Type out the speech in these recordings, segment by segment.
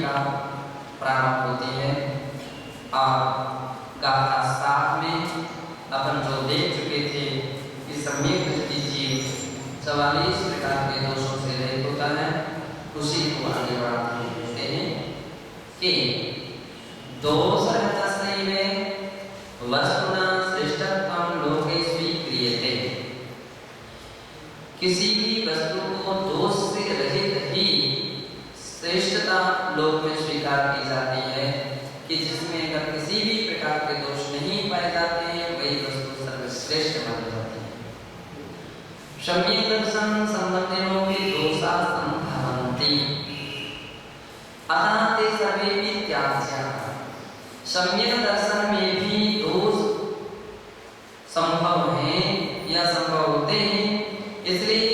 का प्रारंभ होती है। और गाथा 7 में अपन जो देख चुके थे कि सम्यक दृष्टि जीव 44 प्रकार के दोषों से रहित होता है, उसी को आगे बढ़ाते हुए कहते हैं कि दोष रहतस्यैव वस्तुना श्रेष्ठत्वं लोके स्वीक्रियते। किसी भी वस्तु को दोष से रहित ही श्रेष्ठता लोक में स्वीकार की जाती है, कि जिसमें अगर किसी भी प्रकार के दोष नहीं पाए जाते हैं वही वस्तु सर्वश्रेष्ठ मानी जाती है। सम्यक दर्शन संबंधियों के दोषा संभवन्ति अतः ते सर्वेपि त्याज्याः। सम्यक दर्शन में भी दोष संभव हैं या संभव होते हैं, इसलिए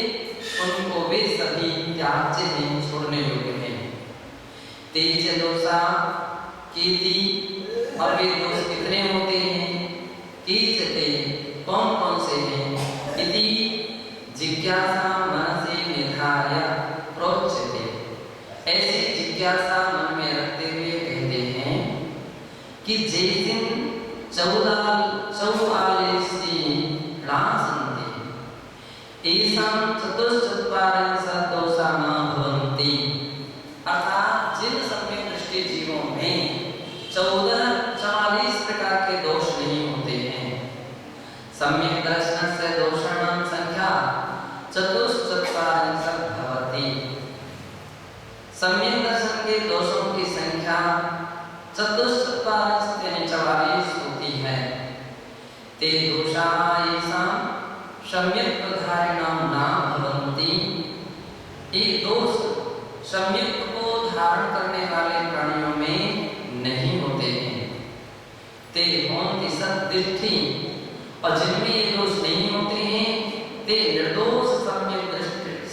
उनको वे सभी त्याज्य हैं, छोड़ने योग्य हैं। तेज दोषा कीति, और वे दोष कितने होते हैं? कीचते, कौन कौन से हैं? इति जिज्ञासा मनसि निधाय प्रोच्यते। ऐसी जिज्ञासा मन में रखते हुए कहते हैं कि जैसिन 44 सन्ति एषां चतुश्चत्वारिंशत् दोषा न भवन्ति। अर्थात जिन सम्यक दृष्टि जीवों में 44 प्रकार के दोष नहीं होते हैं, सम्यक दर्शन से दोषाणां संख्या चतुश्चत्वारिंशत् भवति। सम्यक दर्शन के दोषों की संख्या 44 यानी 44 होती है। ते दोषा येषां सम्यक प्रधारिणां न भवन्ति। ये दोष सम्यक को धारण करने वाले प्राणियों में नहीं होते हैं। ते होन्ति सद्दृष्टि, और जिनमें ये दोष नहीं होते हैं ते निर्दोष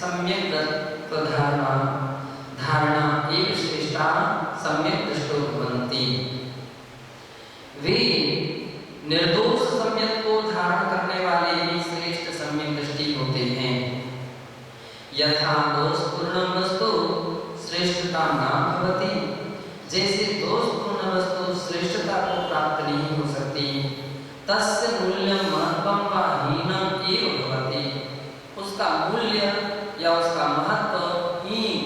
सम्यक धारणा एवं श्रेष्ठा सम्यक दृष्टो भवन्ति। वे निर्दोष सम्यक को धारण करने वाले ही श्रेष्ठ सम्यक दृष्टि होते हैं। यथा दोषपूर्ण वस्तु श्रेष्ठता न भवति, जैसे दोषपूर्ण वस्तु श्रेष्ठता को प्राप्त नहीं हो सकती, तस्य मूल्यं महत्वं वा हीनम् एव भवति। उसका मूल्य या उसका महत्व हीन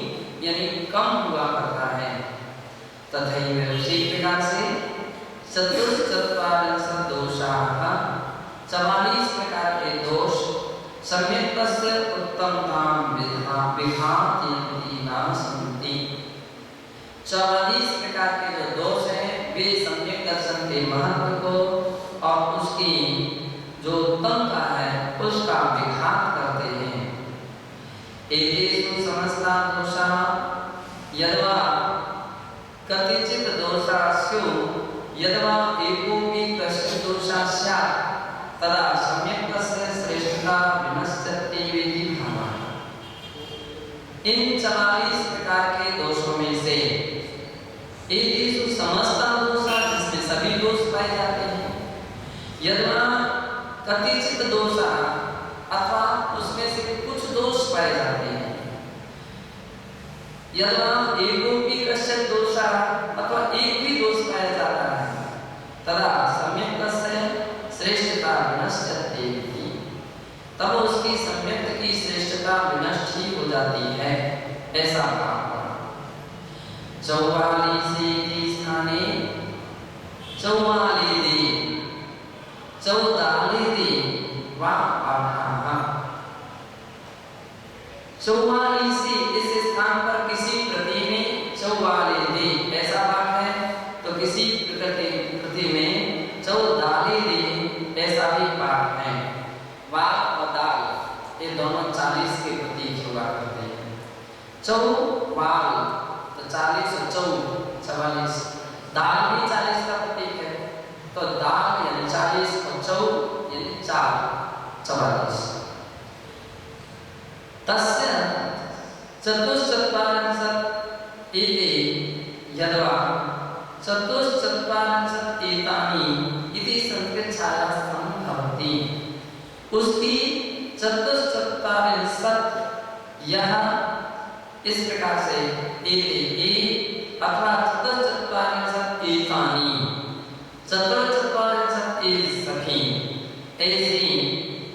यानी कम हुआ करता है। तथैव उसी प्रकार से चतुश्चत्वारिंशत् दोषाः 44 प्रकार के दोष सम्यक्तस्य उत्तमतां विभाति न सन्ति। 44 प्रकार के जो दोष हैं वे सम्यक दर्शन के महत्व को और उसकी जो उत्तमता है उसका विघात करते हैं। एतेषु समस्ता दोषा यद्वा कतिचित् दोषा स्युः यद्वा एकोऽपि कश्चित् दोषः स्यात् तदा सम्यक्तस्य श्रेष्ठता विनश्यत्येवेति भावः। इन 44 प्रकार के दोषों में से एतेषु समस्ता दोषा, जिसमें सभी दोष पाए जाते हैं, यद्वा कतिचित् दोषा, अथवा उसमें से कुछ दोष पाए जाते हैं, यद्वा एकोऽपि कश्चित् दोषः, अथवा एक भी दोष पाया जाता है, तदा सम्यक्तस्य श्रेष्ठता विनश्यत्येति, तब उसकी सम्यक की श्रेष्ठता विनष्ट ही हो जाती है। ऐसा भाव 44 स्थाने 44 वा पाठाः। 44 इस स्थान पर किसी प्रति में 44 ऐसा भाग है, तो किसी प्रति में 44 ऐसा भी पाठ है। वाक और दाल ये दोनों 40 के प्रतीक हुआ करते हैं। चौवाल तो 40 और 44, दाल भी 40 का प्रतीक है, तो दाल यानी 40 और चौ यानी 44। तस्य चतुश्चत्वारिंशत् एते यद्वा चतुश्चत्वारिंशत् एतानि इति संकृच्छाया संभवति। उसकी 44 यह इस प्रकार से एते ए अथवा चतुश्चत्वारिंशत् एतानि, चतुश्चत्वारिंशत् ये सभी ऐसी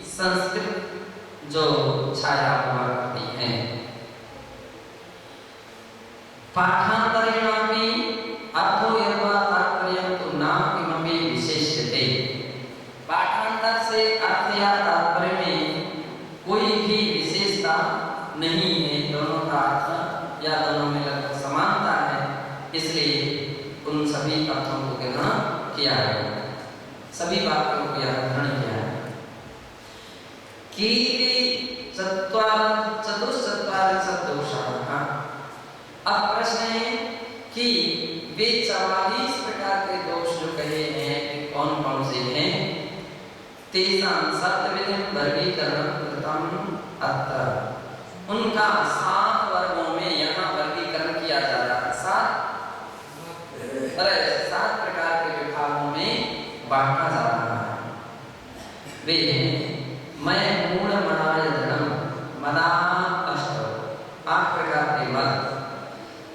संस्कृत जो छाया हुआ करती है। पाठांतरेणापि अर्थो यद्वा तात्पर्यं तु न किमपि विशेष्यते। पाठांतर से अर्थ या तात्पर्य में कोई भी विशेषता नहीं है, दोनों का अर्थ या दोनों में लगभग समानता है, इसलिए उन सभी अर्थों को ग्रहण किया है, सभी वाक्यों को ग्रहण किया है। चतुश्चत्वारिंशत् दोषाः। अब प्रश्न है कि वे 44 प्रकार के दोष जो कहे हैं कि कौन कौन से हैं, तेषां सप्तविधं वर्गीकरणं कृतं अत्र। उनका 7 वर्गों में यहाँ वर्गीकरण किया जा रहा है। 7 प्रकार के विभागों में बांटा जा रहा है। वे मैं मूढ़ मनाय धनम मदा अष्ट, 8 प्रकार के मद,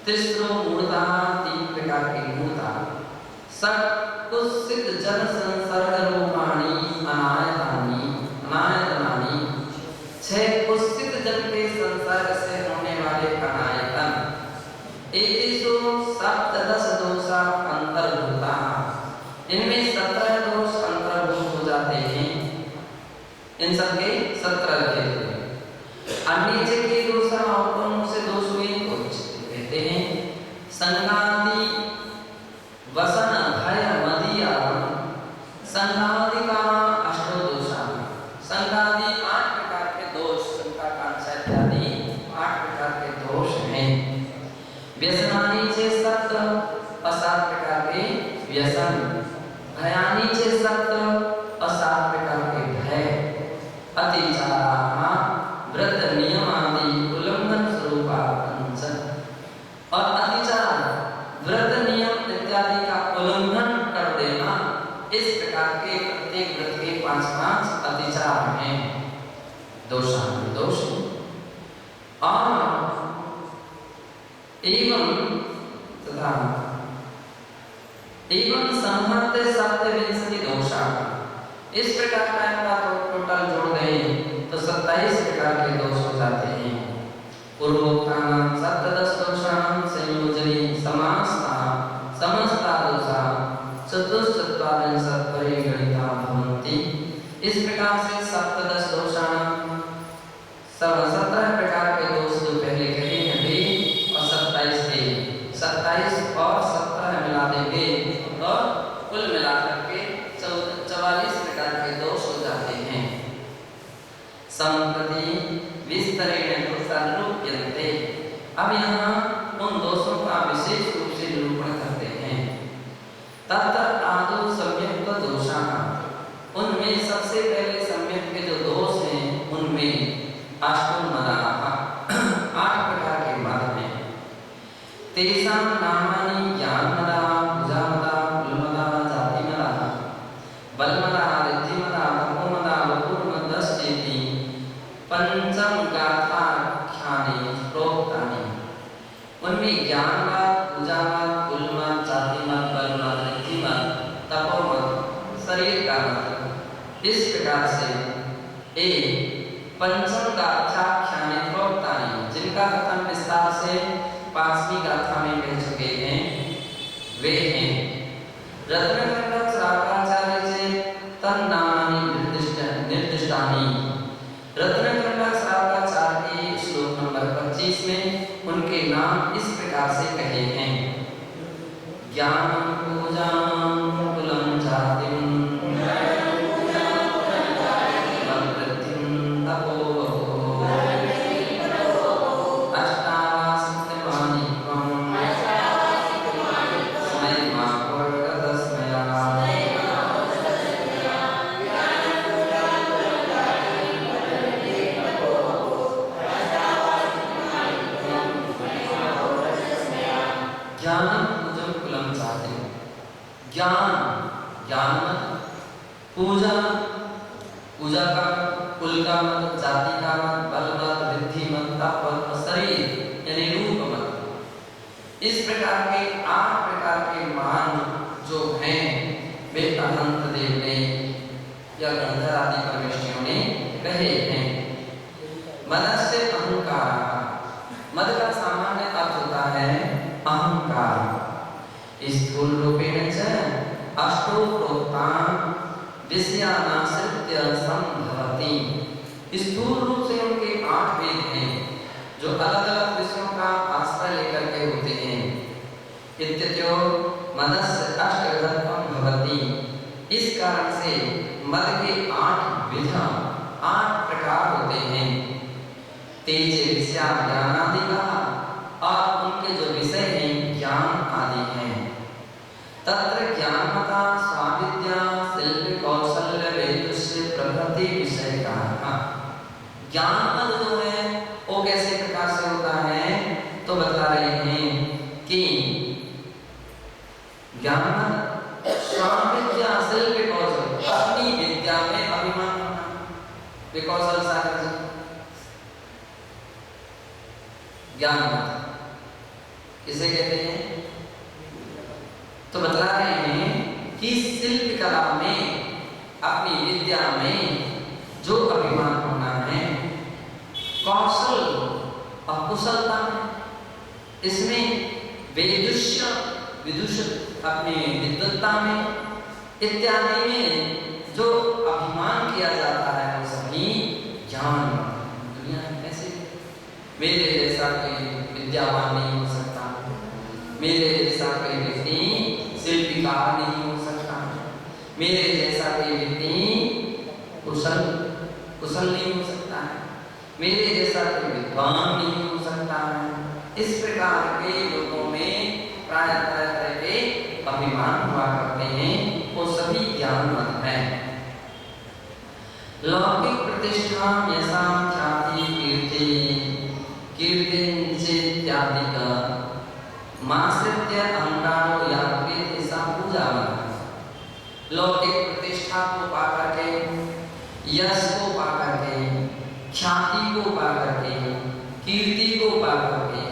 तिस्रो मूढ़ता, 3 प्रकार की मूढ़ता, षट् कुत्सित जन संसर्ग रूपाणी अनायतानि, 6 कुत्सित जन के संसर्ग से होने वाले अनायतन, 21 सप्तदश दोषा अंतर्भूता, इनमें 17 दोष अंतर्भूत हो जाते हैं, इन सबके 17 भेद हुए। नीचे के दोषा और कौन से दोष हुए तो कहते हैं संगादि वसन भय मदीयाम, संगादि का अष्टो दोषा, संगादि 8 प्रकार के दोष, संका कांक्षा इत्यादि 8 प्रकार के दोष हैं। व्यसनानि चे 7 प्रकार के व्यसन, भयानि चे 7 प्रकार के भय, अतिचारा व्रत नियमादि उल्लंघन स्वरूपा पंच, और अतिचार व्रत नियम इत्यादि का उल्लंघन कर देना, इस प्रकार के प्रत्येक व्रत के 5 अतिचार हैं, दोषांग दोष। और एवं संहत सप्तविंशति दोषा, इस प्रकार का इनका टोटल जोड़ दें तो 27 प्रकार के दोष हो जाते हैं। पूर्वोक्तानां सप्तदश दोषाणां संयोजने समासता समस्ता दोषा चतुश्चत्वारिंशत् परिगणिता भवन्ति। इस प्रकार से सप्तदश दोषाणां 17 प्रकार के दोष जो पहले कहे हैं वे, और 27 थे, 27 और 17 मिला देंगे तो कुल मिलाकर के 44 प्रकार के दोष हो जाते हैं। संप्रति विस्तरेण दोषानुरूप्यन्ते। अब यहाँ उन दोषों का विशेष रूप से निरूपण करते हैं। तत्र आदौ सम्यक्त दोषाः, उनमें सबसे पहले सम्यक के जो दोष हैं उनमें अष्टो मदाः, 8 प्रकार के मद हैं। तेषां नामानि ज्ञानमदा, भुजामदा, कुलमदा, जातिमदा, बलमदा, रिद्धिमदा, तपोमदा, वपुर्मदश्चेति पंचम गाथाख्यानि प्रोक्तानि। उनमें ज्ञानमद, भुजामद, कुलमद, जातिमद, बलमद, रिद्धिमद, तपोमद, शरीर का मद, इस प्रकार से एक पंचम गाथाख्यानि प्रोक्तानि, जिनका कथन विस्तार से 5वीं गाथा में कह चुके हैं, वे हैं रत्नगंधक श्रावकाचार्य से तन्नामानि निर्दिष्टानि। रत्नगंधक श्रावकाचार्य के श्लोक नंबर 25 में उनके नाम इस प्रकार से कहे हैं। ज्ञानं पूजां कुलं जातिं पूजा, पूजा का, कुल का मत, जाति का मत, बल मत, रिद्धि मत, तप मत, शरीर यानी रूप मत, इस प्रकार प्रकार के 8 प्रकार के मान जो हैं वे अनंत देव ने या गंधर्व आदि परमेष्ठियों ने कहे हैं। मदस्य अहंकार, मद का सामान्य अर्थ होता है अहंकार। स्थूल रूपेण च अष्टो प्रोक्तान् विषयानाश्रित्य संभवति। स्थूल रूप से उनके 8 वेद हैं जो अलग अलग विषयों का आश्रय लेकर के होते हैं। इत्यतो मदस्य अष्टविधत्वं भवति। इस कारण से मद के 8 विधा 8 प्रकार होते हैं। तेज विषया ज्ञानादि का, और उनके जो विषय हैं ज्ञान आदि हैं। तत्र ज्ञानमता स्वाविद्या शिल्प कौशल्य वेदुष्य प्रभृति विषय का। ज्ञान जो है वो कैसे प्रकार से होता है तो बता रहे हैं कि ज्ञान स्वाविद्या शिल्प कौशल, अपनी विद्या में अभिमान होना। कौशल सागर जी ज्ञान किसे कहते हैं तो बता रहे हैं कि शिल्प कला में अपनी विद्या में जो अभिमान होना है, कौशल और कुशलता में, इसमें वेदुष्य विदुष अपनी विद्वत्ता में इत्यादि में जो अभिमान किया जाता है वो सभी ज्ञान। दुनिया ऐसे मेरे जैसा कोई विद्यावान नहीं हो सकता, मेरे जैसा कोई व्यक्ति शिल्पकार नहीं हो सकता, मेरे जैसा कोई व्यक्ति कुशल नहीं हो सकता है, मेरे जैसा कोई विद्वान नहीं हो सकता है। इस प्रकार के लोगों में प्राय तरह के अभिमान हुआ करते हैं, वो सभी ज्ञानवंत हैं। लौकिक प्रतिष्ठा यशा ख्याति कीर्तिंचित्यादि का माश्रित्य अहंकारो यात्रित ऐसा पूजा। लौकिक प्रतिष्ठा को पाकर के, यश को पाकर के, ख्याति को पाकर के, कीर्ति को पाकर के,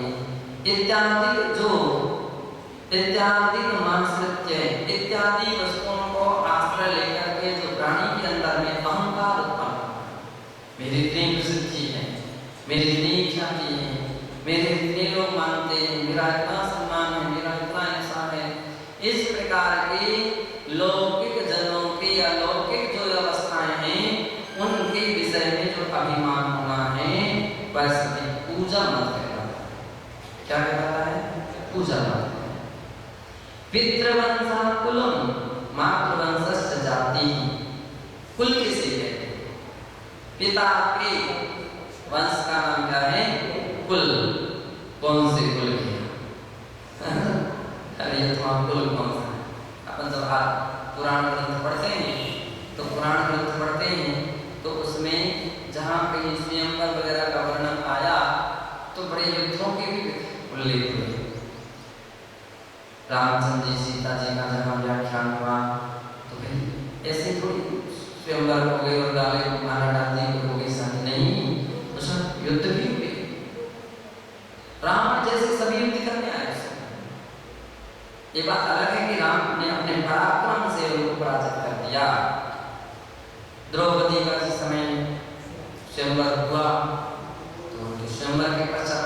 इत्यादि माश्रित्य इत्यादि वस्तुओं को आश्रय लेकर के जो प्राणी के अंदर में अहंकार उत्पन्न, मेरी इतनी प्रसिद्धि है, मेरी इतनी ख्याति है, मेरे इतने लोग मानते हैं, मेरा इतना सम्मान है, मेरा इतना ऐसा है। इस प्रकार के लौकिक जनों की या लौकिक जो अवस्थाएं हैं उनके विषय में जो अभिमान होना है वह सभी पूजा मत कहलाता है। क्या कहलाता है? पूजा मत। पितृवंशा कुलम मातृवंशस्य जाति। कुल किसे कहते हैं? पिता के वंश का नाम क्या है? कुल। कौन से कुल के? अरे ये तुम्हारा कुल कौन सा है? अपन जब पुराण ग्रंथ पढ़ते हैं तो पुराण ग्रंथ पढ़ते हैं तो उसमें जहाँ कहीं स्वयंवर वगैरह का वर्णन आया तो बड़े युद्धों के भी उल्लेख हुए। रामचंद्र जी सीता जी का जहाँ व्याख्यान हुआ तो भाई ऐसे थोड़ी स्वयंवर हो गए और डाले मारा डाल दी हो गई शादी, नहीं, उसमें युद्ध भी हुए। राम जैसे सभी युद्ध करने आए। ये बात अलग है कि राम ने अपने पराक्रम से उनको पराजित कर दिया। द्रौपदी का जिस समय स्वयंवर हुआ तो स्वयंवर के पश्चात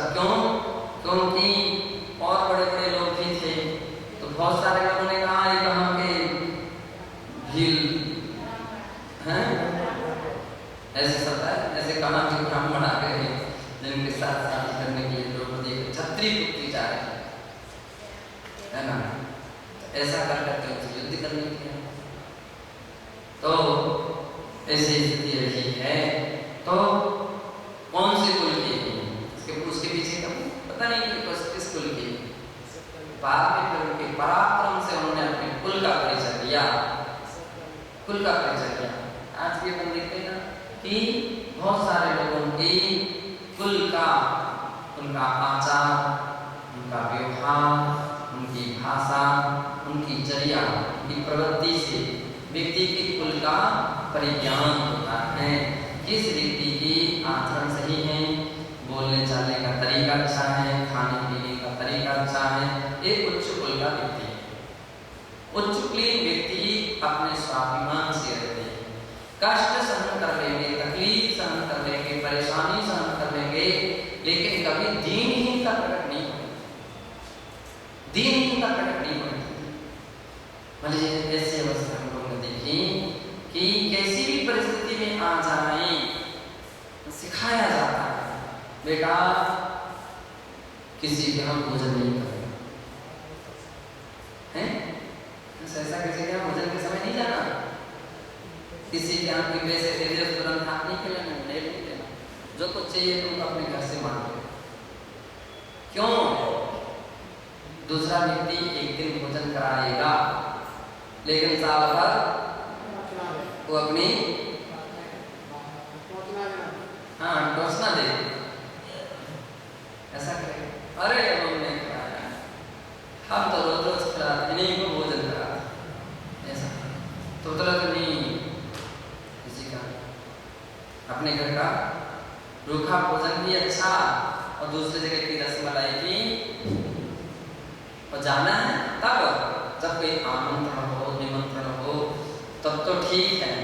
क्योंकि और बड़े बड़े लोग भी थे तो बहुत सारे लोगों ने कहा ये कहाँ के भील हैं, ऐसे सकता है, ऐसे कहाँ के ब्राह्मण आ गए जिनके साथ शादी करने के लिए द्रौपदी छत्री पुत्री जा रहे है ना, ऐसा कर करके उनसे युद्ध करने के लिए तो ऐसी स्थिति रही है। तो कौन से कुल के हैं उसके पीछे का पता नहीं कि किस कुल के। बाद में फिर उनके पराक्रम से उन्होंने अपने कुल का परिचय दिया, कुल का परिचय दिया। आज भी अपन देखते हैं ना कि बहुत सारे लोगों की कुल का, उनका आचार, उनका व्यवहार, उनकी भाषा, उनकी चर्या, उनकी प्रवृत्ति से व्यक्ति के कुल का परिज्ञान होता है। किस व्यक्ति की आचरण सही है, बोलने चालने का तरीका अच्छा है, खाने पीने का तरीका अच्छा है, एक उच्च कुल का व्यक्ति है। उच्च कुलीन व्यक्ति अपने स्वाभिमान से रहते हैं, कष्ट सहन कर लेंगे, तकलीफ सहन कर लेंगे, परेशानी सहन कर लेंगे, लेकिन कभी दीनहीनता प्रकट नहीं होगी, दीनहीनता प्रकट नहीं होगी। मतलब ऐसी अवस्था हम लोग ने देखी कि कैसी भी परिस्थिति में आ जाए, सिखाया जाता है बेटा किसी के यहाँ भोजन नहीं करना है, ऐसा किसी के यहाँ भोजन के समय नहीं जाना, किसी के यहाँ की वैसे तेरे तुरंत हाथ नहीं खिलाना, नहीं लेना, जो कुछ चाहिए तुम अपने घर से मांग लो। क्यों? दूसरा व्यक्ति एक दिन भोजन कराएगा, लेकिन साल भर वो अपनी डोसना दे, ऐसा करे, अरे हमने खिलाया, हम तो रोज रोज खिलाते नहीं को भोजन कराते, ऐसा तो नहीं किसी का अपने घर का रूखा भोजन भी अच्छा और दूसरी जगह की रसमलाई की, और जाना है तब जब कोई आमंत्रण हो, निमंत्रण हो, तब तो ठीक है,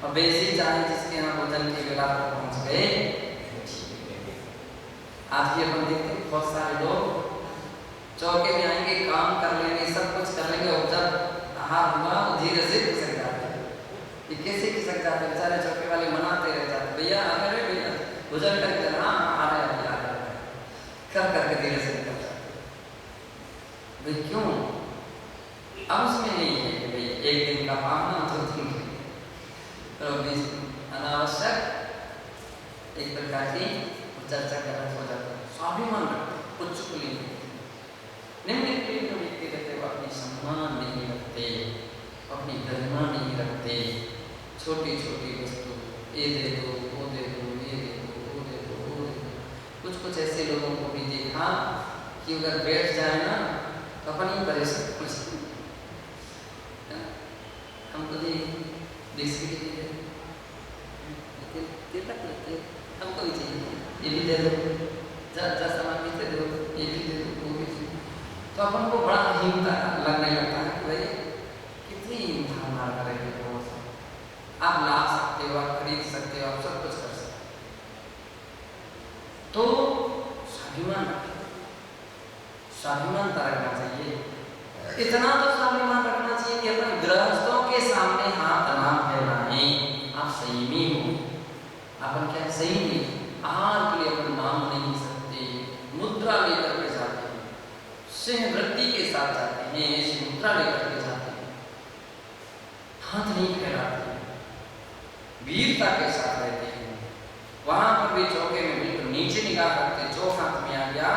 और वैसे चाहे जिसके यहाँ भोजन की बेला पर पहुंच गए। आज भी अपन देखते हैं बहुत सारे लोग चौके में आएंगे, काम कर लेंगे, सब कुछ कर लेंगे, और जब हाथ हुआ धीरे से खिसक जाते हैं। ये कैसे खिसक जाते हैं? बेचारे चौके वाले मनाते रह जाते, भैया आ रहे भैया भोजन करके, हाँ आ रहे कर करके धीरे से निकल जाते। भाई क्यों? अब उसमें नहीं है कि भाई एक दिन का पाना तो अनावश्यक एक प्रकार की चर्चा करना हो जाता है। स्वाभिमान उच्च कुलीन निम्न कुलीन व्यक्ति रहते, वो अपनी सम्मान नहीं रखते, अपनी गरिमा नहीं रखते, छोटी छोटी वस्तु ये दे दो, वो दे दो, ये दे दो, वो दे दो, वो दे दो। कुछ ऐसे लोगों को भी देखा कि अगर बैठ जाए ना तो अपन ही परेशान हो जाते। हम तो तिलक लेते, हमको भी चाहिए, ये भी दे दो, जा सामान भी दे दो, ये भी दे दो, वो भी दे दो। तो अपन को बड़ा हीनता लगने लगता है कि भाई कितनी भावना करेंगे लोगों से, आप ला सकते हो, आप खरीद सकते हो, आप सब कुछ कर सकते हो। तो स्वाभिमान रखना चाहिए, इतना तो स्वाभिमान रखना चाहिए कि अपने गृहस्थों के सामने हाथ ना फैलाएं, आप संयमी हो। अपन क्या संयमी? आहार के लिए अपन मांग नहीं सकते, मुद्रा लेकर के जाते हैं, सिंह वृत्ति के साथ जाते हैं, ऐसी मुद्रा लेकर के जाते हैं, हाथ नहीं फैलाते, वीरता के साथ रहते हैं। वहां पर भी चौके में बिल्कुल नीचे निगाह करते, जो हाथ में आ गया,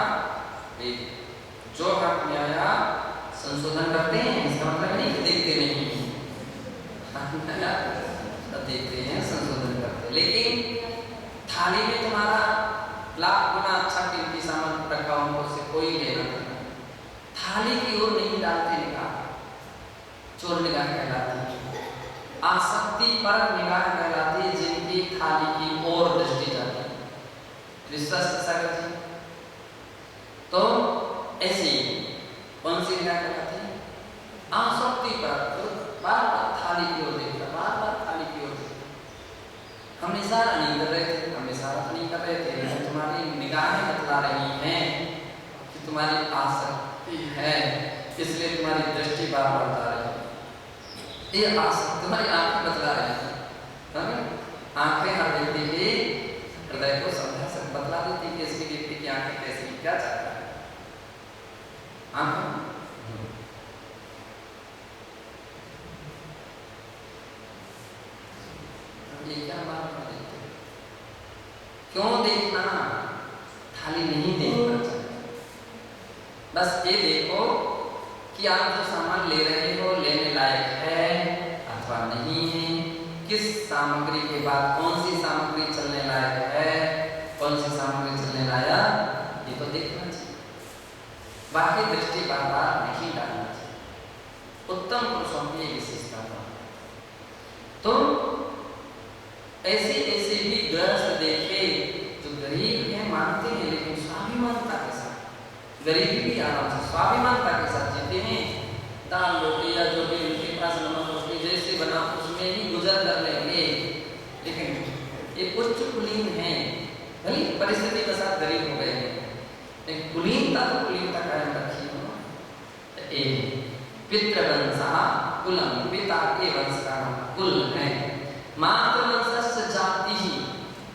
जो हाथ में आया संशोधन करते हैं, इसका मतलब नहीं कि देखते नहीं देखते हैं, संशोधन करते हैं। लेकिन थाली में तुम्हारा लाख गुना अच्छा कीमती सामान रखा हो, उससे कोई लेना नहीं, थाली की ओर नहीं डालते निगाह, चोर निगाह कहलाती है, आसक्ति पर निगाह कहलाती है, जिनकी थाली की ओर दृष्टि जाती है। विश्वास सागर जी, तो ऐसी कौन सी निगाह कहलाती है? आसक्ति पर, बार बार थाली की ओर देखता, बार बार थाली की ओर देखता। हम इशारा नहीं कर रहे थे, हम इशारा नहीं कर रहे थे, तुम्हारी निगाहें बतला रही हैं कि तुम्हारी आसक्ति है, इसलिए तुम्हारी दृष्टि बार बार बता रही है। ये आसक्ति तुम्हारी आंखें बतला रही है, आंखें हर व्यक्ति के हृदय को समझा सक बतला देती कि इसके व्यक्ति की आंखें कैसी, क्या चाहता है। आंखें ये क्या बात है? क्यों देखना? थाली नहीं देखना चाहिए, बस ये देखो कि आप जो सामान ले रहे हो लेने लायक है अथवा नहीं है, किस सामग्री के बाद कौन सी सामग्री चलने लायक है, कौन सी सामग्री चलने लायक, ये तो देखना चाहिए। बाकी दृष्टि बार बार नहीं डालना चाहिए। उत्तम पुरुषों की ये विशेषता है। तो ऐसे ऐसे भी गृहस्थ देखे जो गरीब है, मानते हैं, लेकिन स्वाभिमानता के साथ, गरीबी भी आ ये उच्च कुलीन है, भले परिस्थिति के साथ गरीब हो गए हैं, लेकिन कुलीनता तो कुलीनता कायम रखी हो। पितृवंशा कुलम, पिता के वंश का कुल है। मातृवंशस्य जाति ही,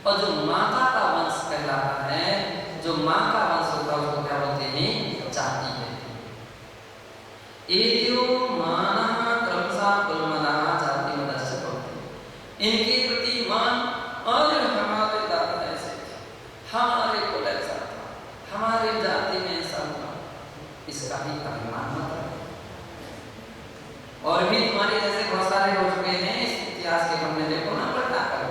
और जो माता का वंश कहलाता है, जो माँ का वंश होता है उसको क्या बोलते हैं? जाति कहते हैं। एत्यो मानः क्रमशः कुलमदः जाति मदस्य भवति। इनके प्रति मान, और हमारे दादा ऐसे थे, हमारे कुल ऐसा था, हमारे जाति में ऐसा था, इसका ही अभिमान मत रखो। और भी तुम्हारे जैसे बहुत सारे हो चुके हैं, इस इतिहास के पन्ने देखो ना, पलटा कर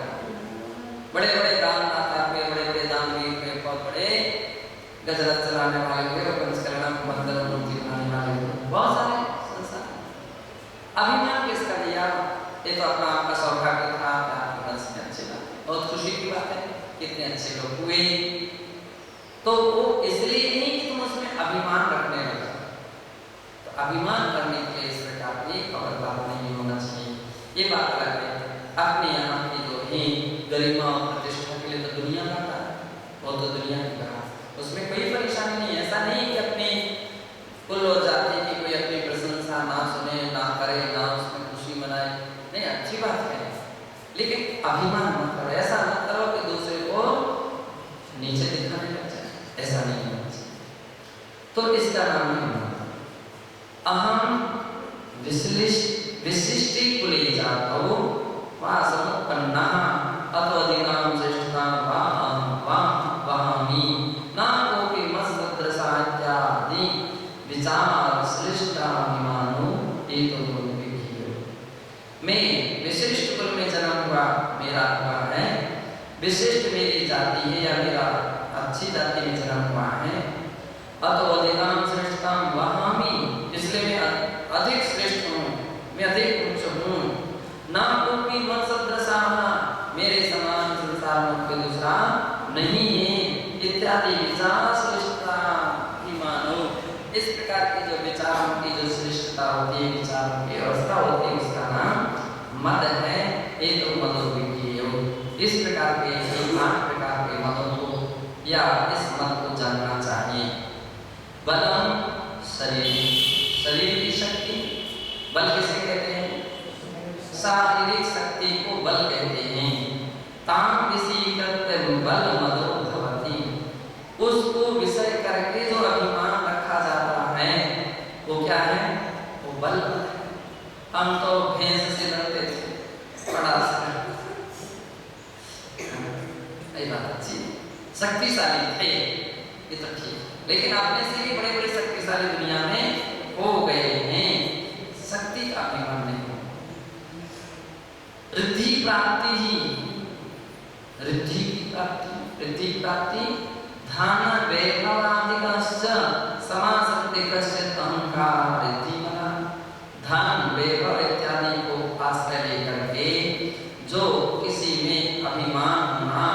बड़े बड़े दान दाता हुए, बड़े बड़े दानवीर हुए, बहुत बड़े गजरत चलाने वाले हुए, और पंचकर्मा मंदिर मूर्ति बनाने वाले हुए, बहुत सारे संसार। अभिमान किसका दिया? ये तो अपना आपका सौभाग्य था, आपके वंश में अच्छी बात है, बहुत खुशी की बात है, कितने अच्छे लोग हुए। तो वो इसलिए नहीं कि तुम उसमें अभिमान रखने लगे, तो अभिमान करने के लिए इस प्रकार की और बात नहीं होना चाहिए। ये बात अलग है। अपने यहाँ की जो है गरिमा और प्रतिष्ठा के लिए तो दुनिया का है, वो तो दुनिया की बात, उसमें कोई परेशानी नहीं है। ऐसा नहीं कि अपने कुल और जाति की कोई अपनी प्रशंसा ना सुने, ना करे, ना उसमें खुशी मनाए, नहीं, अच्छी बात है, लेकिन अभिमान मत करो। ऐसा मत करो कि दूसरे को नीचे दिखाने लग जाए, ऐसा नहीं होना चाहिए। तो इसका नाम है अहम विशिष्टि कुले जातो वा समुत्पन्नः अत्वधिकां श्रेष्ठतां वा अहं वा वहामि न कोऽपि मत्सदृशः इत्यादि विचार श्रेष्ठाभिमानो हेतुः विधियो। मैं विशिष्ट कुल में जन्म हुआ, मेरा हुआ है, विशिष्ट मेरी जाति है या मेरा अच्छी जाति में जन्म हुआ है, अत्वधिकां श्रेष्ठतां वहामि, इसलिए मैं अधिक श्रेष्ठ हूँ, मैं अधिक उच्च हूँ। ना कोई मत्सदृशः, मेरे समान संसार में कोई दूसरा नहीं है, इत्यादि विचार श्रेष्ठता ही मानो। इस प्रकार के जो विचारों की जो श्रेष्ठता होती है, विचारों की अवस्था होती है, उसका नाम मद है। ये तो मदो विज्ञेयो। इस प्रकार के 8 प्रकार के मदों को या इस मद को जानना चाहिए। बलम शरीर, शरीर की शक्ति, बल किसे कहते हैं? शारीरिक शक्ति को बल कहते हैं। ताम विषयीकृत्य बल मदो भवति, उसको विषय करके जो अभिमान रखा जाता है वो क्या है? वो बल। हम तो भैंस से लड़ते थे, बड़ा ये बात अच्छी, शक्तिशाली थे, ये तो ठीक, लेकिन अपने से भी बड़े बड़े शक्तिशाली दुनिया में हो गए हैं, शक्ति का अभिमान नहीं। रिद्धि प्राप्ति ही, रिद्धि की प्राप्ति, रिद्धि प्राप्ति धन वैभवादिकश्च समासक्तिकश्च अहंकार रिद्धि मना। धन वैभव इत्यादि को आश्रय लेकर के जो किसी में अभिमान होना,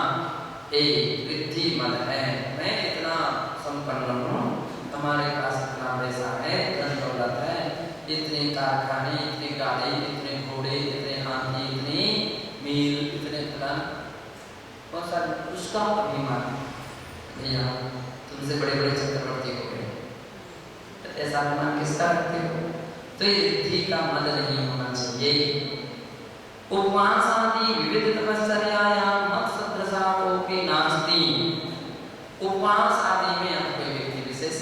एक रिद्धि मद है। मैं इतना संपन्न हूँ, हमारे पास इतना पैसा है, धन दौलत है, इतने कारखाने, इतनी गाड़ी, इतने घोड़े, इतने हाथी, इतने मील, इतने प्लान, बहुत सारे, उसका अभिमान। भैया तुमसे बड़े बड़े चक्रवर्ती हो गए, तो ऐसा अभिमान किसका रखते हो? तो ये रिद्धि का मद नहीं होना चाहिए। उपवास आदि विविध तपस्यायां मत्सदृशा कोऽपि नास्ति। उपवास आदि में आप कोई व्यक्ति विशेष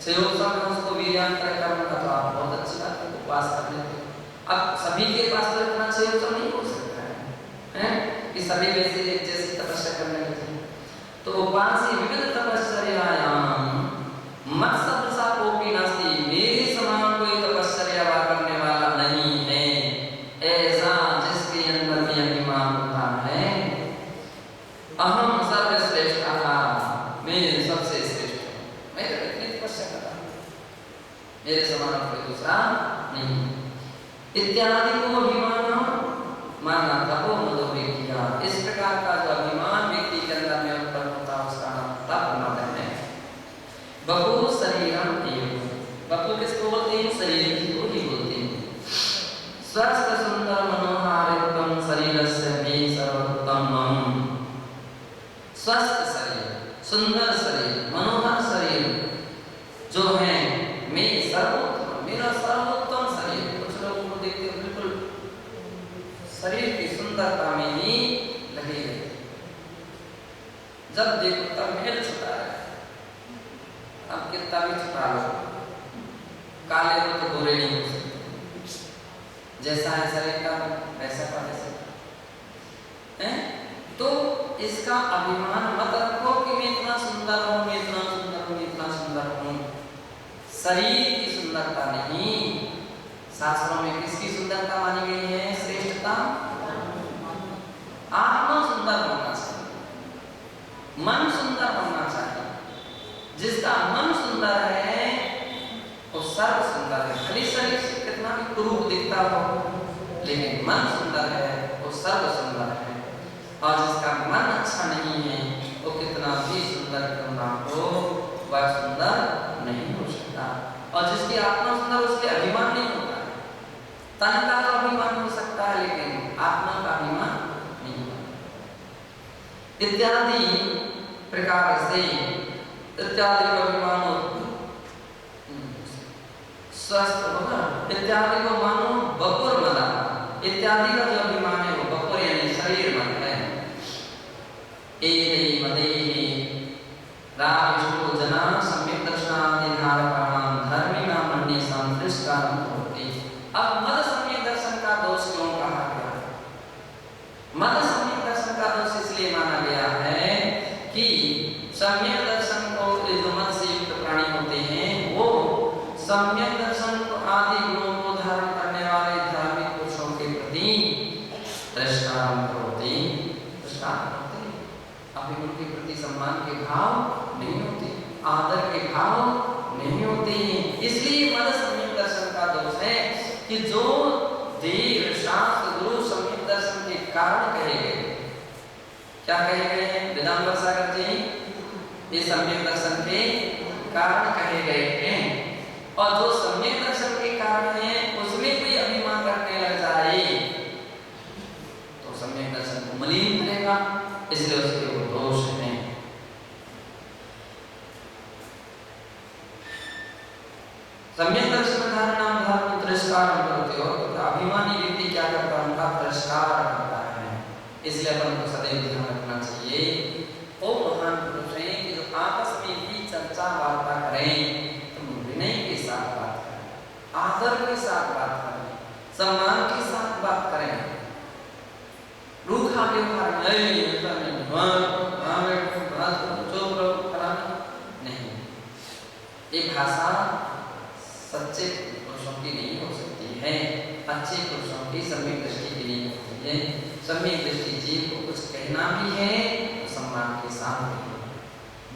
सहयोग में उसको वीर्यान्तरय कर्म का, तो आप बहुत अच्छी बात है, उपवास कर लेते हो। अब सभी के पास तो इतना सहयोग नहीं हो सकता है कि सभी वैसे जैसी तपस्या करने लगे। तो उपवास विविध तपस्यायां मत्सदृशा कोऽपि नास्ति, मेरे समान कोई तपस्या करने वाला नहीं है, ऐसा जिसके अंदर में अभिमान होता है। अहम सर्वश्रेष्ठः, मैं सबसे श्रेष्ठ हूँ, मैं तो इतनी तपस्या करता हूँ, मेरे समान कोई दूसरा नहीं। इत्यादि को अभिमान माना तपो मदो विज्ञा। इस प्रकार का जो अभिमान व्यक्ति के अंदर में उत्पन्न होता है उसका नाम तप मद है। बपु शरीरम एव, बपु किसको बोलते हैं? शरीर को ही बोलते हैं। स्वस्थ सुंदर मनोहारित्वं शरीरस्य मे सर्वोत्तमम्, जब देखो तब मेल छुटा है। अब कितना भी छुटा लो, काले हो तो गोरे नहीं हो सकते। जैसा है शरीर का वैसा का वैसा है। तो इसका अभिमान मत रखो कि मैं इतना सुंदर हूँ, मैं इतना सुंदर हूँ, इतना सुंदर हूँ। शरीर की सुंदरता नहीं, शास्त्रों में किसकी सुंदरता मानी गई है? श्रेष्ठता। आत्मा सुंदर होना चाहिए, मन सुंदर होना चाहिए। जिसका मन सुंदर है वो सर्व सुंदर है। खाली शरीर से कितना भी कुरूप दिखता हो, लेकिन मन सुंदर है वो सर्व सुंदर है। और जिसका मन अच्छा नहीं है वो कितना भी सुंदर क्यों ना हो, वह सुंदर नहीं हो सकता। और जिसकी आत्मा सुंदर, उसके अभिमान नहीं होता है। तन का तो अभिमान हो सकता है, लेकिन आत्मा का अभिमान नहीं होता। इत्यादि प्रकार से इत्यादि का अभिमान हो स्वस्थ होगा। इत्यादि को मानो बपुर मना। इत्यादि का जो अभिमान है वो बपुर यानी शरीर मन है। एतै मदेहि राविष्टो जना सम्यक् दर्शनादि धारकाणां धर्मिणां मन्येषां तिरस्कारं करोति। अब मद सम्यक् दर्शन का दोष क्यों कहा गया? मद सम्यक् दर्शन का दोष इसलिए माना गया है कि सम्यक् दर्शन को जो मद से युक्त प्राणी होते हैं वो सम्यक् दर्शन आदि गुणों को धारण करने वाले धार्मिक पुरुषों के प्रति तिरस्कार होते, अभी उनके प्रति सम्मान के भाव नहीं होते, आदर के भाव नहीं होते हैं। इसलिए मद सम्यक् दर्शन का दोष है कि जो देव शास्त्र गुरु सम्यक् दर्शन के कारण कहे गए। क्या कहे गए हैं? वेदांत सागर जी ये सम्यक् दर्शन के कारण कहे गए हैं। और जो सम्यक् दर्शन के कारण है उसमें कोई अभिमान रखने लग जाए तो सम्यक् दर्शन को मलिन करेगा, इसलिए उसके वो दोष है। सम्यक् दर्शन धारणा धर्म तिरस्कार करते हो तो अभिमानी व्यक्ति क्या करता है? उनका तिरस्कार करता है। इसलिए अपन को सदैव ध्यान रखना चाहिए वो महान पुरुष हैं कि जो आपस में भी चर्चा वार्ता करें तो विनय के साथ बात करें, आदर के साथ बात करें, सम्मान के साथ बात करें। रूखा व्यवहार नहीं, ये भाषा सच्चे पुरुषों की नहीं हो सकती है, अच्छे पुरुषों की सम्यक दृष्टि की नहीं होती है। सम्यक दृष्टि जीव को कुछ कहना भी है तो सम्मान के साथ कहेगा,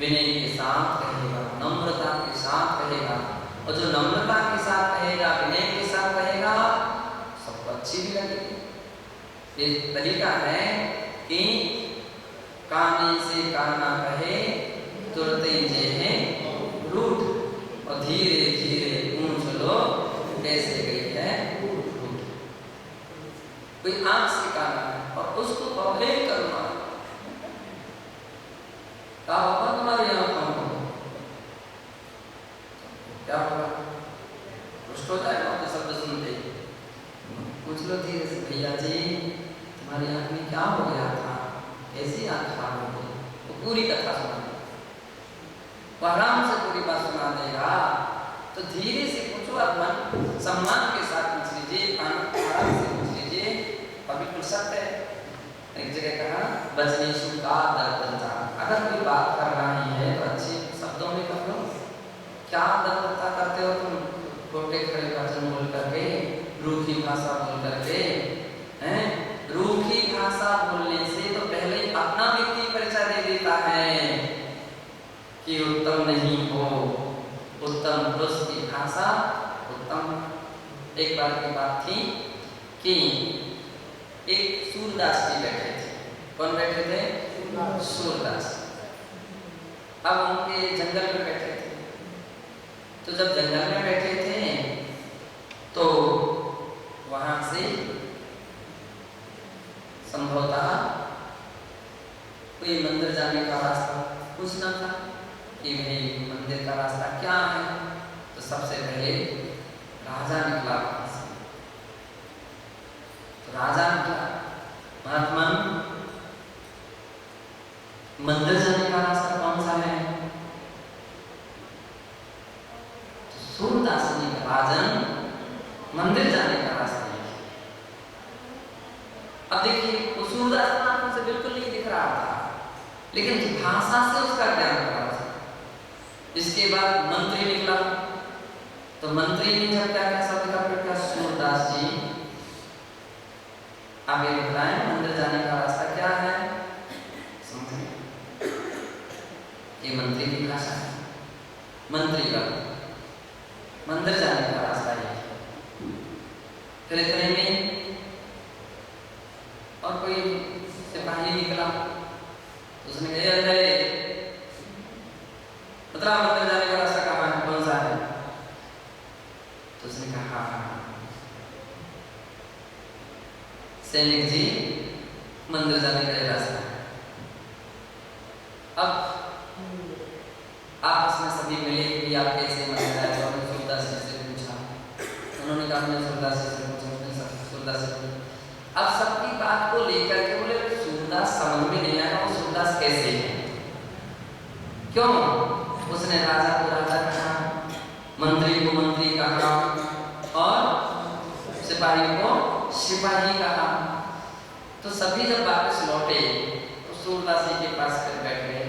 विनय के साथ कहेगा, नम्रता के साथ कहेगा। और जो नम्रता के साथ कहेगा, विनय के साथ कहेगा, सबको अच्छी भी लगेगी। ये तरीका है कि काने से काना कहे तुरंत ही जे है रूठ, और धीरे धीरे पूछ लो कैसे गई है रूठ। कोई आंख से काना है और उसको पहले करना क्या होगा? तुम्हारी आंखों को क्या होगा? रुष्ट हो जाएगा तो शब्द सुनते। पूछ लो धीरे से, भैया जी तुम्हारी आंख में क्या हो गया था, कैसी आंख खराब हो गई? वो पूरी कथा सुना देगा, आराम से पूरी बात सुना देगा। तो धीरे से पूछो, आप मन सम्मान के साथ पूछ लीजिए, आराम से पूछ लीजिए। और बिल्कुल सत्य है, एक जगह कहा बचने सुनता दर्दता। अगर कोई बात कर रही है तो अच्छे शब्दों में कर लो। क्या दर्दता करते हो तुम? छोटे खड़े वचन बोल करके, रूखी भाषा बोल करके हैं? रूखी भाषा बोलने से तो पहले ही अपना व्यक्ति परिचय दे देता है कि उत्तम नहीं हो। उत्तम पुरुष की भाषा उत्तम। एक बार की बात थी कि एक सूरदास जी बैठे थे। कौन बैठे थे? सूरदास। अब उनके जंगल में बैठे थे। तो जब जंगल में बैठे थे तो वहां से संभवतः कोई मंदिर जाने का रास्ता पूछना था कि भाई मंदिर का रास्ता क्या है। तो सबसे पहले राजा निकला वहां से। तो राजा निकला, महात्मा मंदिर जाने का मंदिर जाने का रास्ता ये है। अब देखिए वो सूरदास आंखों से बिल्कुल नहीं दिख रहा था, लेकिन भाषा से उसका ज्ञान हो रहा था। इसके बाद मंत्री निकला, तो मंत्री ने जब क्या क्या शब्द का प्रयोग किया, सूरदास जी आप ये बताएं मंदिर जाने का रास्ता क्या है। समझे, ये मंत्री की भाषा है, मंत्री का मंदिर जाने का रास्ता ये है। फिर इतने में और कोई सिपाही निकला, तो उसने कहा अरे बता मंदिर जाने का रास्ता कहाँ है, कौन सा है। तो उसने कहा सैनिक जी मंदिर जाने का रास्ता है। अब आपस में सभी मिले कि आप कैसे मंदिर आए, तो हमने सूरदास जी से पूछा, उन्होंने कहा हमने सूरदास जी से पूछा, सूरदास जी। अब सबकी बात को लेकर के बोले सूरदास समझ में नहीं आया वो सूरदास कैसे है, क्यों उसने राजा को राजा कहा, मंत्री को मंत्री कहा और सिपाही को सिपाही कहा। तो सभी जब वापस लौटे तो सूरदास जी के पास फिर बैठ गए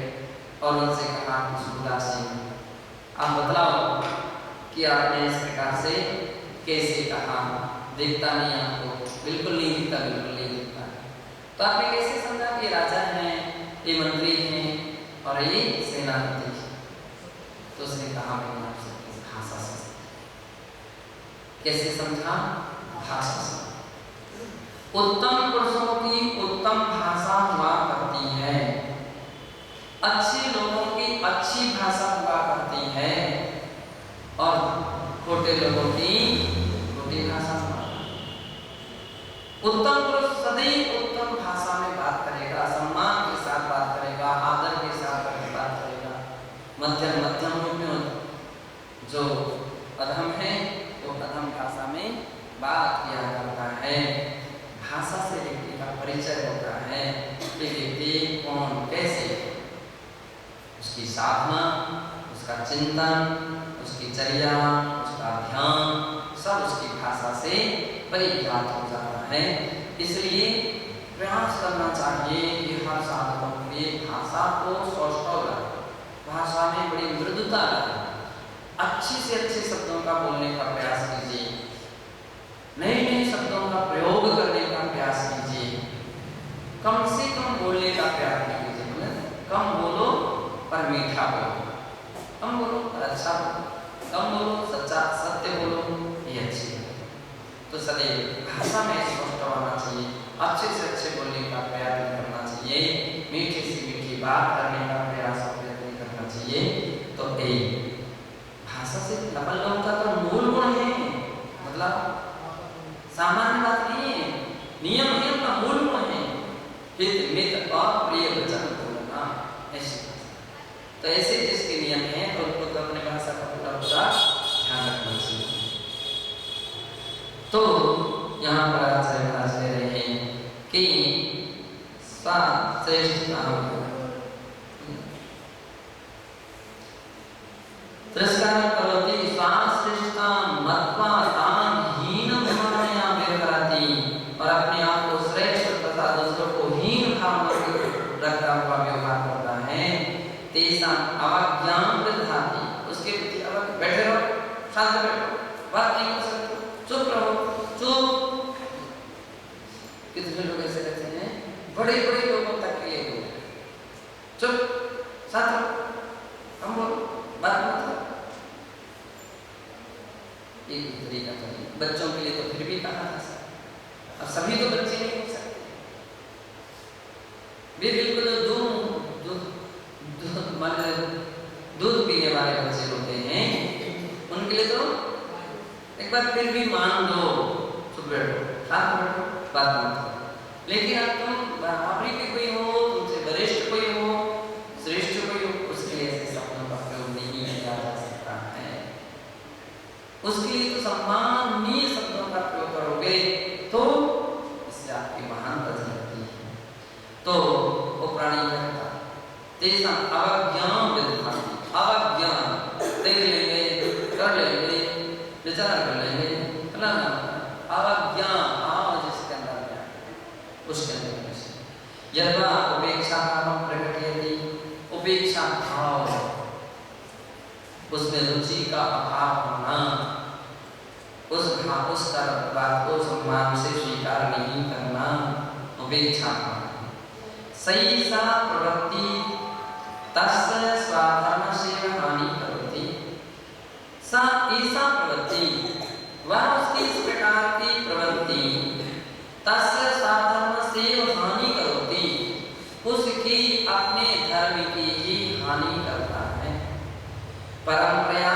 और उनसे कहा सूरदास जी आप बतलाओ कि आपने इस प्रकार से कैसे कहा, दिखता नहीं आपको, बिल्कुल नहीं दिखता, बिल्कुल नहीं दिखता, तो आपने कैसे समझा कि राजा हैं, ये मंत्री हैं और ये सेनापति है। तो उसने कहा मैंने आपसे भाषा से। कैसे समझा, भाषा से। उत्तम पुरुषों की उत्तम भाषा हुआ करती है, अच्छे लोगों की अच्छी भाषा हुआ करती है और खोटे लोगों की खोटी भाषा हुआ। उत्तम पुरुष सदैव उत्तम भाषा में बात करेगा, सम्मान के साथ बात करेगा, आदर के साथ बात करेगा। मध्यम मध्यम रूप में जो अधम है वो अधम भाषा में बात किया करता है। भाषा से व्यक्ति का परिचय होता है कि व्यक्ति कौन कैसे, उसकी साधना, उसका चिंतन, उसकी चर्या, उसका ध्यान सब उसकी भाषा से परिज्ञात हो जाता है। इसलिए प्रयास करना चाहिए कि हर साधकों के लिए भाषा को सौष्ठव रखें, भाषा में बड़ी मृदुता रखें, अच्छे से अच्छे शब्दों का बोलने का प्रयास कीजिए, नए नए शब्दों का प्रयोग करने का प्रयास कीजिए, कम से कम बोलने का प्रयास कीजिए। कम बोलो पर मीठा बोलो, कम बोलो पर अच्छा बोलो, कम बोलो सच्चा सत्य बोलो, ये अच्छी है। तो सदैव भाषा में स्पष्ट होना चाहिए, अच्छे से अच्छे बोलने का प्रयत्न करना चाहिए, मीठी से मीठी बात करने का प्रयास प्रयत्न करना चाहिए। तो भाषा से अपन लोगों का तो मूल गुण है, मतलब सामान्य बात नहीं है, नियम है, अपना मूल गुण है, हित मित और प्रिय वचन बोलना। ऐसे तो ऐसे जिसके नियम है तो उनको तो अपने भाषा का पूरा पूरा ध्यान रखना चाहिए। तो यहाँ पर आचार्य महाराज कह रहे हैं कि श्रेष्ठ तिरस्कार करोति श्रेष्ठता मत्वा तान हीन भावनया व्यवहरति, और अपने आप को श्रेष्ठ तथा दूसरों को हीन भावना रखता हुआ व्यवहार करता है। तेषां अवज्ञां विदधाति, उसके प्रति अवज्ञा, बैठे रहो, शांत बैठो, बात नहीं कर सकते, चुप रहो, चुप। कितने लोग ऐसे रहते हैं, बड़े बड़े लोगों तक के लिए बोल, चुप, शांत रहो, हम बोलो, बात मत करो। एक तरीका तो नहीं, बच्चों के लिए तो फिर भी कहा था सर, अब सभी तो बच्चे नहीं हो सकते, वे बिल्कुल दूध पीने वाले बच्चे होते हैं, उनके लिए तो एक बार फिर भी मान लो, चुप बैठो, शांत बैठो, बात मत करो। लेकिन अब तुम बराबरी के कोई हो, तुमसे वरिष्ठ कोई हो, श्रेष्ठ कोई हो, उसके लिए ऐसे शब्दों का प्रयोग नहीं किया जा सकता है। उसके लिए तो सम्माननीय शब्दों का प्रयोग करोगे तो इससे आपकी महानता झलकती है। तो वो प्राणी कहता तेषां अवज्ञां विदधाति, अवज्ञा देख लेंगे, कर लेंगे, विचार कर लेंगे, फलाना का अभाव होना, उस बात को सम्मान से स्वीकार नहीं करना, उपेक्षा करना। सही सा प्रवृत्ति तस्य स्वाधर्मस्य हानि करोति। सा ऐसा प्रवृत्ति, वह उसकी इस प्रकार की प्रवृत्ति तस्य स्वाधर्मस्य हानि करोति, उसकी अपने धर्म की ही हानि करता है। परंपरा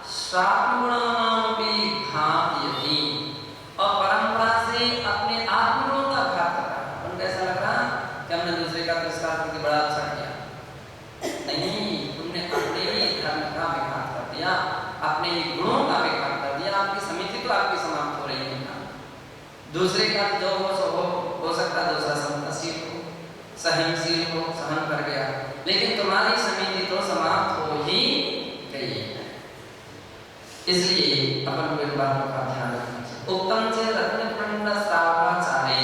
स्वात्मगुणानामपि घातयति, और परंपरा से अपने आत्मगुणों का घात कर रहा है। उनको ऐसा लग रहा कि हमने दूसरे का तिरस्कार करके बड़ा अच्छा किया, नहीं, तुमने अपने ही धर्म का विघात कर दिया, अपने ही गुणों का विघात कर दिया। आपकी समिति तो आपकी समाप्त हो रही है ना। दूसरे का जो हो सकता है, दूसरा संतशील हो, सहनशील हो, सहन कर गया, लेकिन तुम्हारी समिति तो समाप्त हो ही गई है। इसलिए अपन को इन बातों का ध्यान रखना चाहिए। उत्तम से रत्नकर्ण श्रापाचार्य,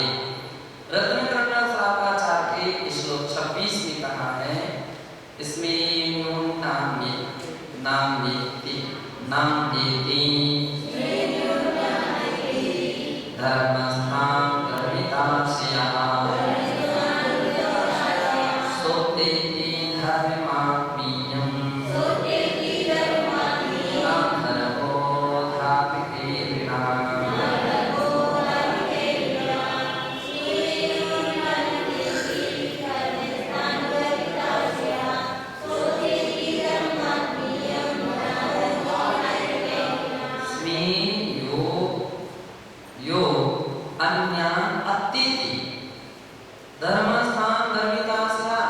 रत्नकर्ण श्रापाचार्य के श्लोक 26 में कहा है, इसमें नाम देती धर्मस्थान कर्मितास्या सोतेति धर्मात्मीयं धर्मोधापिते विना। धर्मस्थान गर्वितास्या,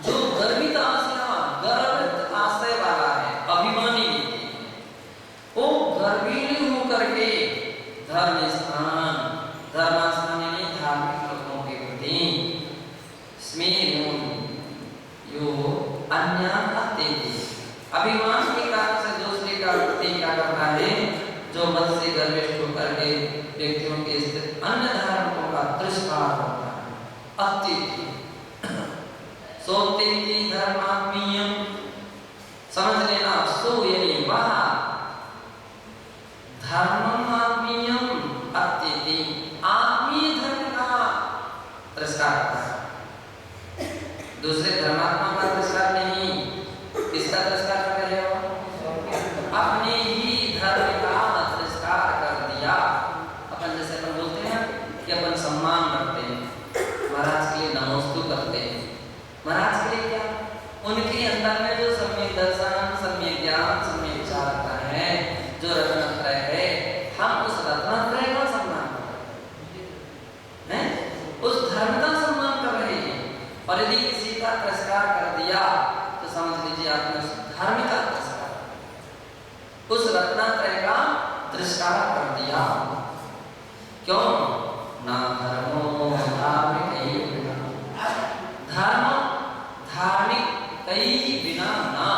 जो गर्वितास्या गर्वित आशय वाला है, अभिमानी व्यक्ति है, वो गर्वीली होकर के धर्मस्थान यानी धार्मिक लोगों के प्रति स्मेर यो अन्यान अत्यति, अभिमान के कारण से दूसरे का प्रति क्या करता है, जो मत से गर्विष्ठ होकर के व्यक्तियों के स्थित अन्य धार्मिकों का तिरस्कार करता है। अत्यति सोतेति धर्मात्मीयम, समझ लेना, सो यानी वह धर्मात्मीयम अत्यति, आत्मीय धर्म का तिरस्कार करता है। दूसरे धर्मात्मा का तिरस्कार नहीं, किसका तिरस्कार कर रहे हो? अपने ही धर्म का तिरस्कार कर दिया। अपन जैसे अपन बोलते हैं कि अपन सम्मान करते हैं, महाराज के लिए नमोस्तु करते हैं। महाराज के लिए क्या? उनके अंदर में जो सम्यक दर्शन, सम्यक ज्ञान, सम्यक विचार रखता है, जो रत्नत्रय है, हम उस रत्नत्रय का सम्मान कर रहे हैं, उस धर्म का सम्मान कर रहे हैं। और यदि किसी का तिरस्कार कर दिया तो समझ लीजिए आपने उस धर्म का तिरस्कार, उस रत्नत्रय का तिरस्कार कर दिया। क्यों? ना धर्मो धार्मिक धार्मिक कई बिना, ना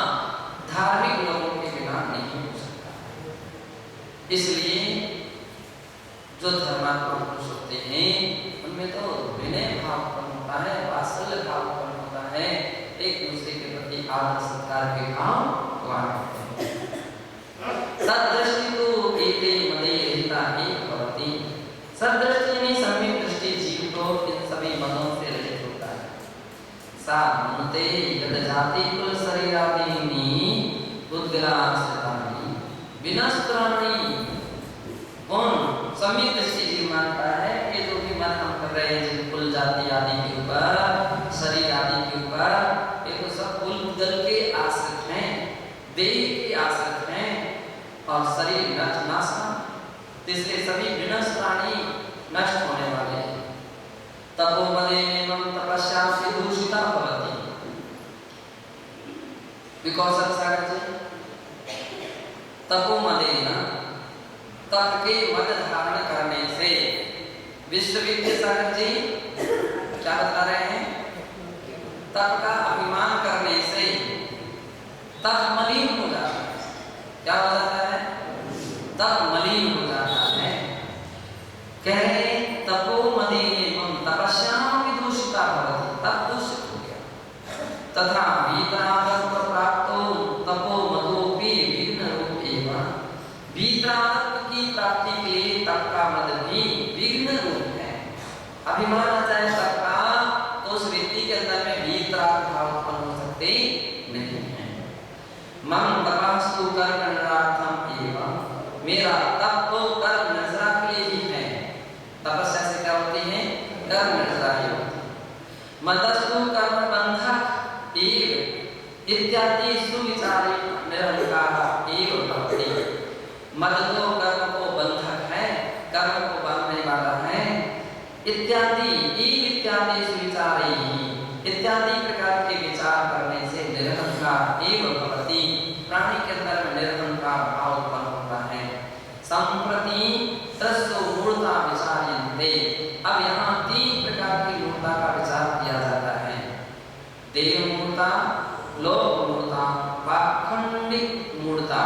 धार्मिक लोगों के बिना नहीं हो सकता। इसलिए जो धर्मात्मा पुरुष होते हैं उनमें तो विनय भाव उत्पन्न होता है, वात्सल्य भाव उत्पन्न होता है, एक दूसरे के प्रति आदर सत्कार के भाव होते हैं। सदृष्टि तो एते मदे रहिता ही भवति। सदृष्टि यानी सम्यक दृष्टि जीव को इन सभी मदों से रहित होता है। सा मनुते यद जाति कुल शरीरादीनि उद्गलाश्रितानि विनस्त्राणि। कौन सम्यक दृष्टि जीव मानता है कि जो भी मन हम कर रहे हैं, जिन कुल जाति आदि के ऊपर, शरीर आदि के ऊपर, ये तो सब कुल दल के आश्रित हैं, देह के आश्रित हैं, और शरीर नाशवान, इसलिए सभी विनष्ट प्राणी नष्ट होने वाले हैं। तपोमदेन तपस्या से दूषिता भवति। विकौशल सागर जी, तपोमदेन, तप के मद धारण करने से, विश्वविद्या सागर जी क्या बता रहे हैं? तप का अभिमान करने से तप मलिन हो जाता है। क्या हो जाता है? तप मलिन हो जाता है। कह रहे तपोमदेन तपस्याम विदूषिता भवति, तप दूषित हो गया। तथा वीतरागम प्राप्तो तपो मदोपि विघ्न तप का मद भी विघ्न रूप है। अभिमान आ जाए तप का तो उस व्यक्ति के अंदर में वीतराग भाव उत्पन्न हो सकते नहीं है। मम तपस्तु कर्म निरार्थम एवं, मेरा तप तो कर्म नजरा के लिए ही है। तपस्या से क्या होती है? कर्म नजरा ही होती है। मदस्तु कर्म बंधक एव इत्यादि सुविचारी निरंकार एव भक्ति। मद तो कर्म को बंधक है, कर्म को बांधने वाला है। इत्यादि इत्यादि सुविचारी, इत्यादि प्रकार के विचार करने से निरंकार एव भक्ति, प्राणी के अंदर में निरंकार भाव उत्पन्न होता है। संप्रति तस्सो मूर्ता विचार्यन्ते, अब यहाँ 3 प्रकार की मूर्ता का विचार किया जाता है। देव मूर्ता, लोक मूर्ता, पाखंडिक मूर्ता।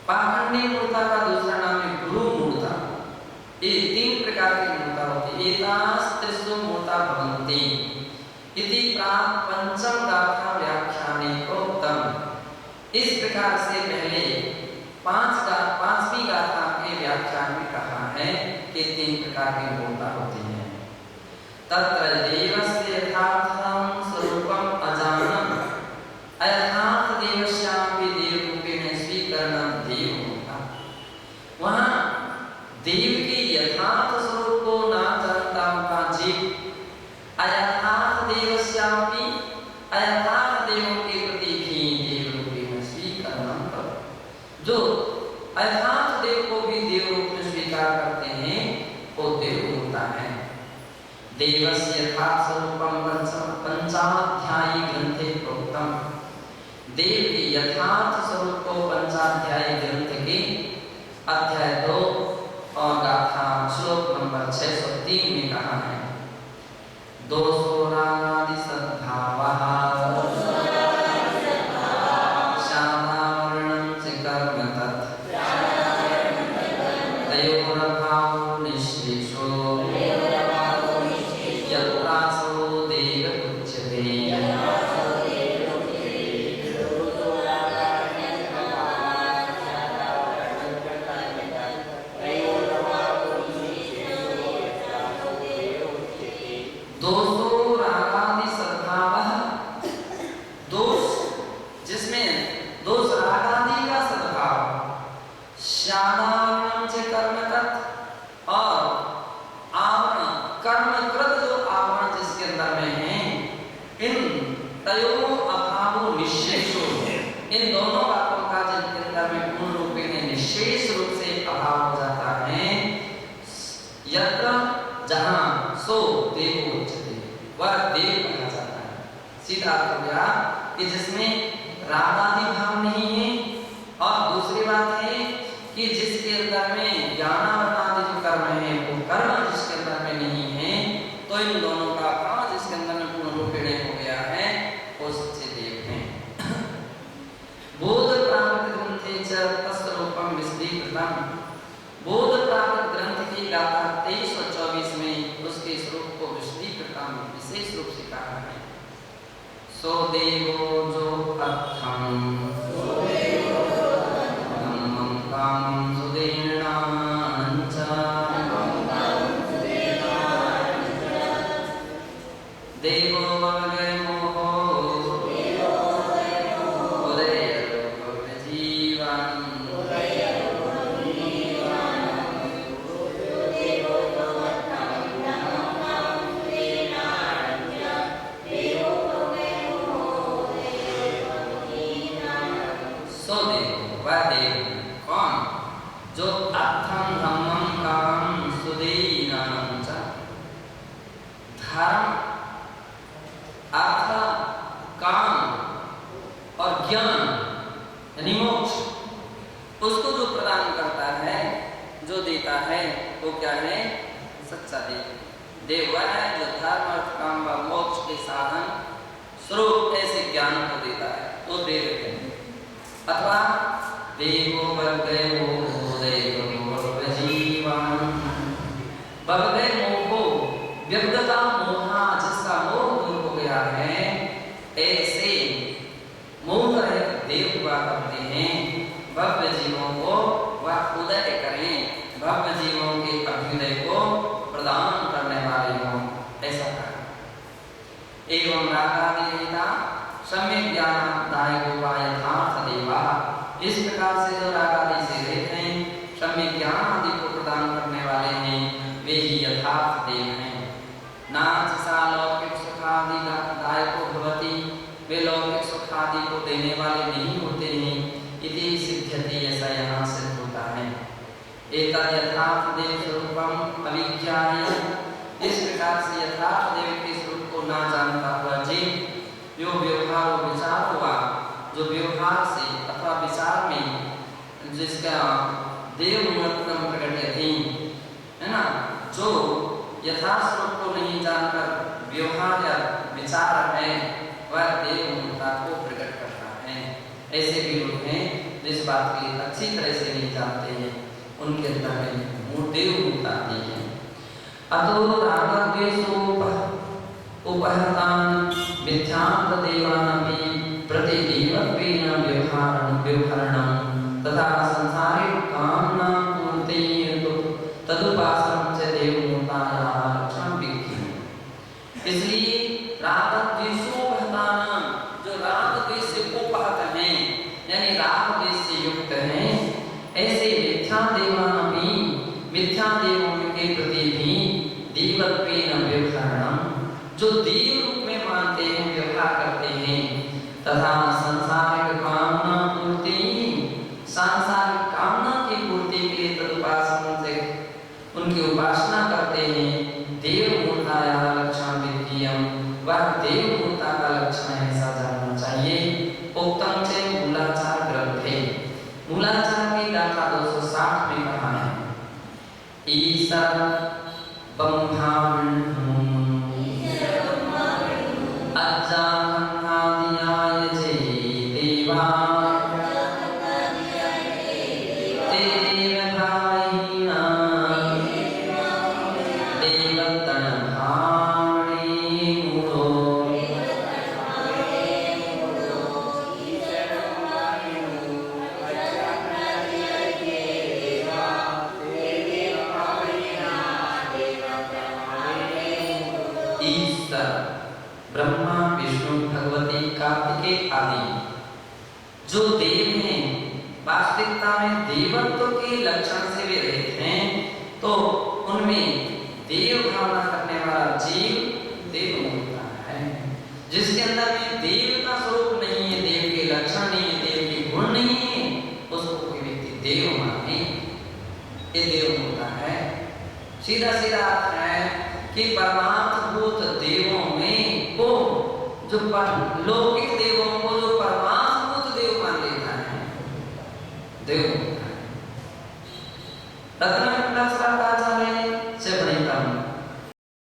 पाखंडी मूर्ता का दूसरा नाम है गुरु मूर्ता। ये 3 प्रकार की मूर्ता होती है। एतास त्रिषु मूर्ता भवन्ति इति प्राक पंचम गाथा व्याख्याने प्रोक्तम। इस प्रकार से पहले 5वीं गाथा के व्याख्यान में कहा है कि 3 प्रकार की मूर्ता होती है। तत्र देवस्य यथार्थं स्वरूपम अजानम् अयथार्थ देवस्यापि देवरूपेण स्वीकरणं देवमूर्ता। वहाँ देव के यथार्थ स्वरूप को ना जानता हुआ जीव अयथार्थ देवस्यापि, अयथार्थ देवों के प्रति भी देवरूपेण स्वीकरणं करो। जो अयथार्थ देव को भी देव रूप में स्वीकार करते हैं वो देवमूर्ता है। देवस्य यथार्थ स्वरूपम पंचाध्यायी ग्रंथे प्रोक्तम। देव के यथार्थ स्वरूप को पंचाध्यायी ग्रंथ के अध्याय 2 और गाथा श्लोक नंबर 603 में कहा है। दोषो रागादि सद्भावः शादावरणं च कर्म तत् तयोरभावो निःशेषो यत्रासो देव उच्यते। दोषो रागादि सद्भावः, दोष जिसमें दोष रागादि का सद्भाव, शादावरणं च कर्म तत्, और आवरण कर्मकृत जो आवरण जिसके अंदर में है, इन तयो अभावो निःशेषो, इन दोनों बातों का जिनके अंदर में पूर्ण रूप में निःशेष रूप से अभाव हो जाता है। यत्र जहाँ सो देव उच्यते, वह देव कहा जाता है। सीधा हो गया कि जिसमें राग आदि भाव नहीं है, और दूसरी बात है कि जिसके अंदर में ज्ञानावरण आदि जो कर्म है वो कर्म जिसके अंदर में नहीं है, तो इन दोनों का भाव जिसके अंदर में पूर्ण रूप में हो गया है वो सच्चे देव हैं। बोध प्राप्त ग्रंथे च तस्वरूपम विशदीकृतम्। बोध प्राप्त ग्रंथ की गाथा 23 और 24 में उसके स्वरूप को विशदीकृतम् विशेष रूप से कहा है। सो देवो जो अर्थम धम्मं कामं सुदीर्णां च देवो भवगे मोहो उदयो भवजीवान् कौन? जो अर्थम धम्मं कामं सुदीर्णां च, धर्म, अर्थ, काम और ज्ञान यानी मोक्ष, उसको जो प्रदान करता है, जो देता है, वो क्या है? सच्चा देव। देव वह है जो धर्म, अर्थ, काम व मोक्ष के साधन स्वरूप ऐसे ज्ञान को देता है, तो देव है। अथवा देवो भगवो जीवान, भगवे मोहो, व्यक्तता मोहा, जिसका मोह दूर हो गया है, ऐसे मोह रहित देव हुआ करते हैं। भव्य जीवों को वह उदय करें, भव्य भव्य जीवों के अभ्युदय को प्रदान करने वाले हों, ऐसा कहा। एवं रागादिरहिता सम्यक ज्ञानदायको वा यथार्थ देवा, इस प्रकार से जो राग आदि से रहित हैं, सम्यक ज्ञान आदि को प्रदान करने वाले हैं, वे ही यथार्थ देव हैं। नाचिसा लौकिक सुखादि दायको भवति, वे लौकिक सुखादि को देने वाले नहीं होते हैं। इति सिद्ध्यति, ऐसा यहाँ सिद्ध होता है। एतद् यथार्थ देव स्वरूपम अविज्ञाय, इस प्रकार से यथार्थ देव के स्वरूप को ना जानता हुआ जीव यो व्यवहार और विचार हुआ, जो व्यवहार से अथवा विचार में जिसका देव महत्तम प्रकट थी, है ना, जो यथार्थ स्वरूप को नहीं जानकर व्यवहार या विचार है, वह देव महत्ता को प्रकट करता है। ऐसे भी लोग हैं जिस बात की अच्छी तरह से नहीं जानते हैं, उनके अंदर में देव महत्ता आती है। अतो रागद्वेषोपहतान् मिथ्यान्त देवानपि प्रतिदेवत्वेन व्यवहारणं तथा संसारे कामना पूर्ते तदुपासनं च देवमूर्तायाः लक्षणं विद्धि। इसलिए रागद्वेषोपहतान्, जो राग द्वेष से उपहत हैं, यानी राग द्वेष से युक्त हैं, ऐसे मिथ्या देवानपि, मिथ्या देवों के प्रति भी देवत्वेन व्यवहारणं, जो देव रूप में मानते हैं, व्यवहार करते हैं, तथा सांसारिक कामना पूर्ति, सांसारिक कामना की पूर्ति के लिए तदुपासना से उनकी उपासना करते हैं। देवमूर्तायाः लक्षणं विद्धेयं, वह देवमूर्ता का लक्षण है, ऐसा जानना चाहिए। उक्तं च मूलाचार ग्रंथे, मूलाचार की गाथा 260 में कहा है, ईश्वर ब्रह्माण्डं अज्जानादियाय जे देवा तेरेव भावहीना देवतन भावने मूलो। ईश्वर ब्रह्मा विष्णु भगवती कार्तिकेय आदि जो देव हैं, वास्तविकता में देवत्व के लक्षण से वे रहित हैं, तो उनमें देव भावना करने वाला जीव देव होता है। जिसके अंदर में देव का स्वरूप नहीं है, देव के लक्षण नहीं है, देव के गुण नहीं है, उसको कोई व्यक्ति देव माने, ये देव होता है। सीधा सीधा अर्थ है कि परमार्थभूत देवों में को जो लौकिक देवों को जो परमार्थभूत देव मान लेता है, देव होता है।